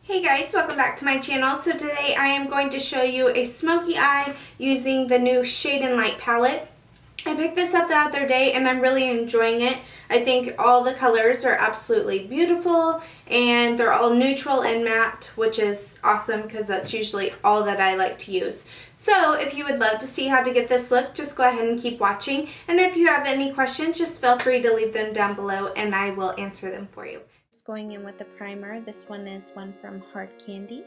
Hey guys, welcome back to my channel. So today I am going to show you a smoky eye using the new Shade and Light palette. I picked this up the other day and I'm really enjoying it. I think all the colors are absolutely beautiful and they're all neutral and matte, which is awesome because that's usually all that I like to use. So if you would love to see how to get this look, just go ahead and keep watching. And if you have any questions, just feel free to leave them down below and I will answer them for you. Just going in with the primer. This one is one from Hard Candy.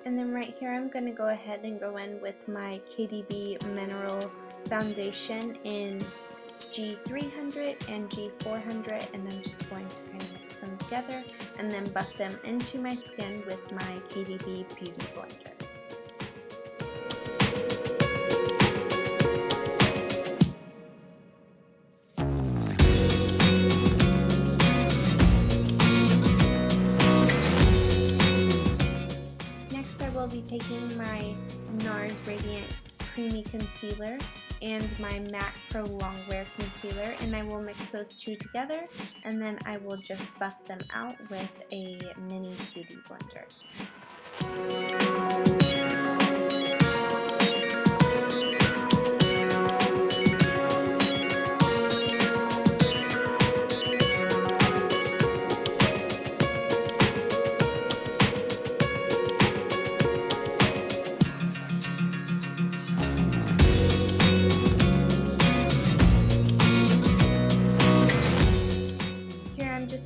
And then right here I'm going to go ahead and go in with my KDB Mineral Foundation in G300 and G400, and I'm just going to kind of mix them together and then buff them into my skin with my KDB Beauty Blender. I'll be taking my Nars Radient Creamy Concealer and my MAC Pro Longwear Concealer, and I will mix those two together and then I will just buff them out with a mini beauty blender.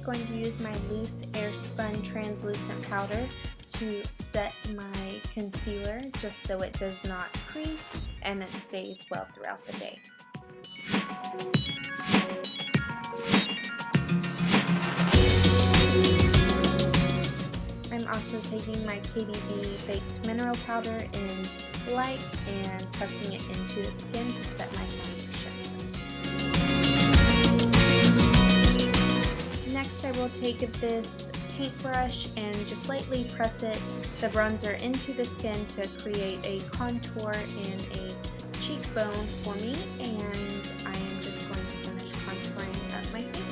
Going to use my loose Airspun translucent powder to set my concealer just so it does not crease and it stays well throughout the day. I'm also taking my KDB Baked Mineral Powder in light and pressing it into the skin to set my foundation. Next I will take this paintbrush and just lightly press the bronzer into the skin to create a contour and a cheekbone for me, and I am just going to finish contouring up my face.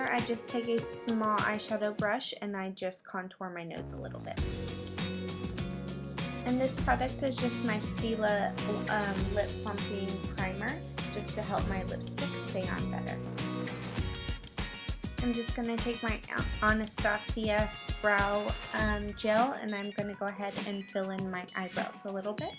I just take a small eyeshadow brush and I just contour my nose a little bit. And this product is just my Stila lip plumping primer, just to help my lipstick stay on better. I'm just going to take my Anastasia Brow Gel and I'm going to go ahead and fill in my eyebrows a little bit.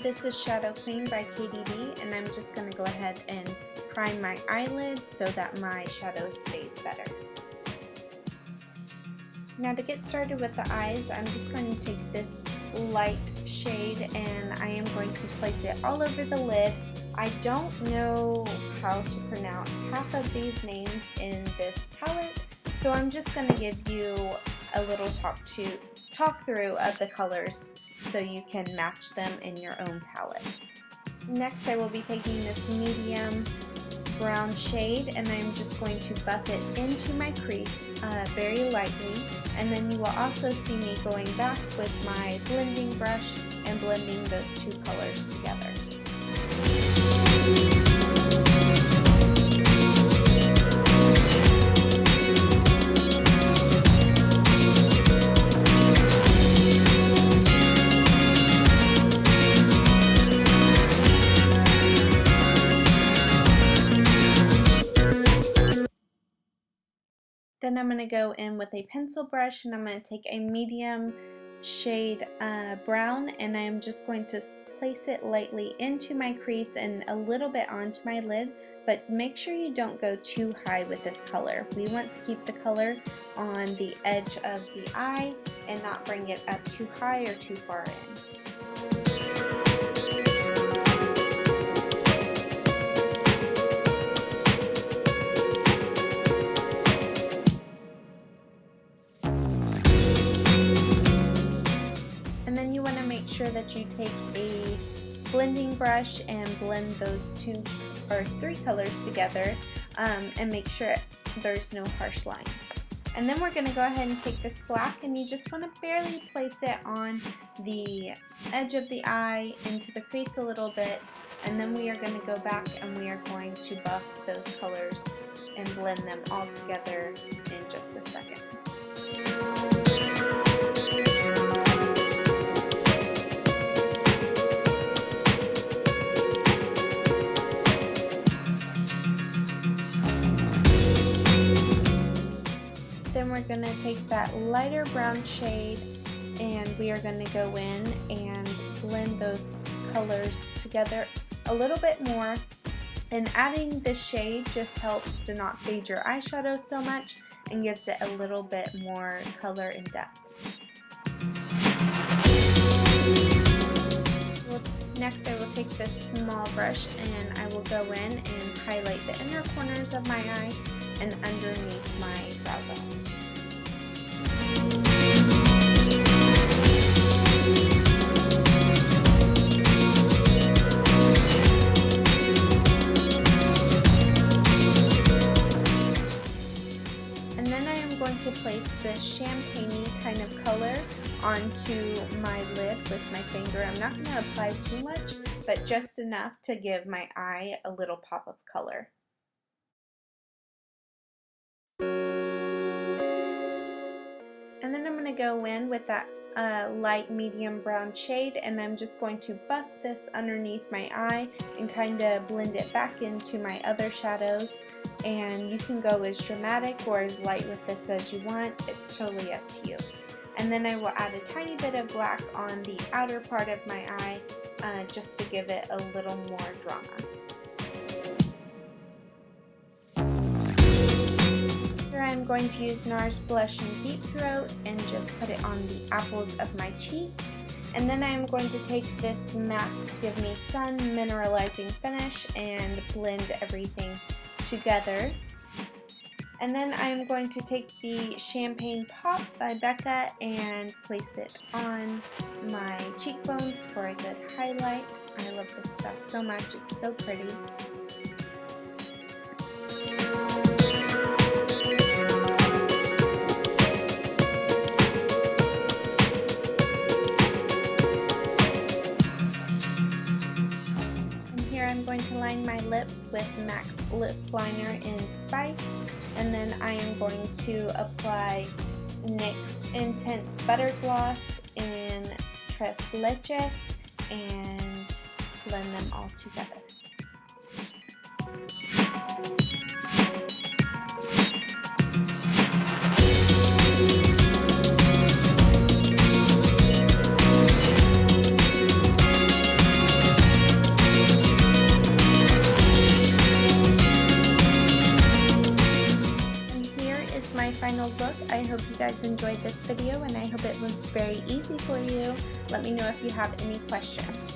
This is Shadow Queen by KDB, and I'm just going to go ahead and prime my eyelids so that my shadow stays better. Now to get started with the eyes, I'm just going to take this light shade and I am going to place it all over the lid. I don't know how to pronounce half of these names in this palette, so I'm just going to give you a little talk through of the colors so you can match them in your own palette. Next I will be taking this medium brown shade and I'm just going to buff it into my crease very lightly, and then you will also see me going back with my blending brush and blending those two colors together. Then I'm going to go in with a pencil brush and I'm going to take a medium shade brown and I'm just going to place it lightly into my crease and a little bit onto my lid, but make sure you don't go too high with this color. We want to keep the color on the edge of the eye and not bring it up too high or too far in. that you take a blending brush and blend those 2 or 3 colors together, and make sure there's no harsh lines. And then we're going to go ahead and take this black, and you just want to barely place it on the edge of the eye into the crease a little bit, and then we are going to go back and we are going to buff those colors and blend them all together in just a second. Then we're going to take that lighter brown shade and we are going to go in and blend those colors together a little bit more. And adding this shade just helps to not fade your eyeshadow so much and gives it a little bit more color and depth. Next I will take this small brush and I will go in and highlight the inner corners of my eyes and underneath my brow bone. And then I am going to place this champagne-y kind of color onto my lid with my finger. I'm not going to apply too much, but just enough to give my eye a little pop of color. And then I'm going to go in with that light medium brown shade, and I'm just going to buff this underneath my eye and kind of blend it back into my other shadows. And you can go as dramatic or as light with this as you want. It's totally up to you. And then I will add a tiny bit of black on the outer part of my eye just to give it a little more drama. Here I'm going to use Nars Blush in Deep Throat and just put it on the apples of my cheeks. And then I'm going to take this MAC Give Me Sun Mineralizing Finish and blend everything together. And then I'm going to take the Champagne Pop by Becca and place it on my cheekbones for a good highlight. I love this stuff so much, it's so pretty. I'm going to line my lips with MAC's Lipliner in Spice, and then I am going to apply NYX Intense Butter Gloss in Tres Leches and blend them all together. Final look. I hope you guys enjoyed this video and I hope it was very easy for you. Let me know if you have any questions.